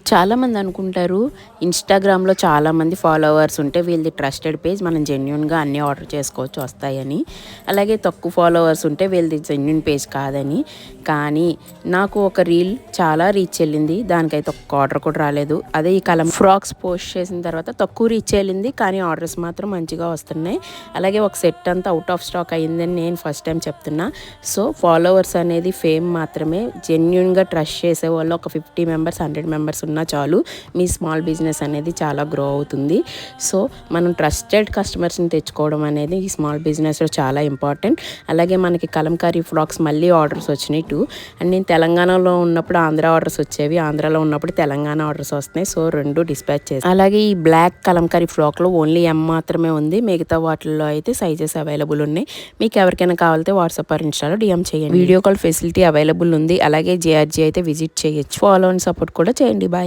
చాలామంది అనుకుంటారు ఇన్స్టాగ్రామ్లో చాలామంది ఫాలోవర్స్ ఉంటే వీళ్ళది ట్రస్టెడ్ పేజ్, మనం జెన్యున్గా అన్నీ ఆర్డర్ చేసుకోవచ్చు వస్తాయని. అలాగే తక్కువ ఫాలోవర్స్ ఉంటే వీళ్ళది జెన్యున్ పేజ్ కాదని. కానీ నాకు ఒక రీల్ చాలా రీచ్ వెళ్ళింది, దానికైతే ఒక్క ఆర్డర్ కూడా రాలేదు. అదే ఈ కలం ఫ్రాక్స్ పోస్ట్ చేసిన తర్వాత తక్కువ రీచ్ వెళ్ళింది, కానీ ఆర్డర్స్ మాత్రం మంచిగా వస్తున్నాయి. అలాగే ఒక సెట్ అంతా అవుట్ ఆఫ్ స్టాక్ అయ్యిందని నేను ఫస్ట్ టైం చెప్తున్నా. సో ఫాలోవర్స్ అనేది ఫేమ్ మాత్రమే. జెన్యున్గా ట్రస్ట్ చేసే వాళ్ళు ఒక 50 మెంబర్స్ 100 మెంబర్స్ ఉన్నా చాలు, మీ స్మాల్ బిజినెస్ అనేది చాలా గ్రో అవుతుంది. సో మనం ట్రస్టెడ్ కస్టమర్స్ని తెచ్చుకోవడం అనేది ఈ స్మాల్ బిజినెస్లో చాలా ఇంపార్టెంట్. అలాగే మనకి కలంకారీ ఫ్రాక్స్ మళ్ళీ ఆర్డర్స్ వచ్చినాయి అండ్ నేను తెలంగాణలో ఉన్నప్పుడు ఆంధ్ర ఆర్డర్స్ వచ్చేవి, ఆంధ్రాలో ఉన్నప్పుడు తెలంగాణ ఆర్డర్స్ వస్తున్నాయి. సో రెండు డిస్పాచ్ చేసి. అలాగే ఈ బ్లాక్ కలంకారీ ఫ్రాక్లో ఓన్లీ ఎం మాత్రమే ఉంది, మిగతా వాటిల్లో అయితే సైజెస్ అవైలబుల్ ఉన్నాయి. మీకు ఎవరికైనా కావాలితే వాట్సాప్ ఆర్ ఇన్స్టాలో డిఎం చేయండి. వీడియో కాల్ ఫెసిలిటీ అవైలబుల్ ఉంది. అలాగే జేఆర్జీ అయితే విజిట్ చేయొచ్చు. ఫాలో అండ్ సపోర్ట్ కూడా చేయండి. బాయ్.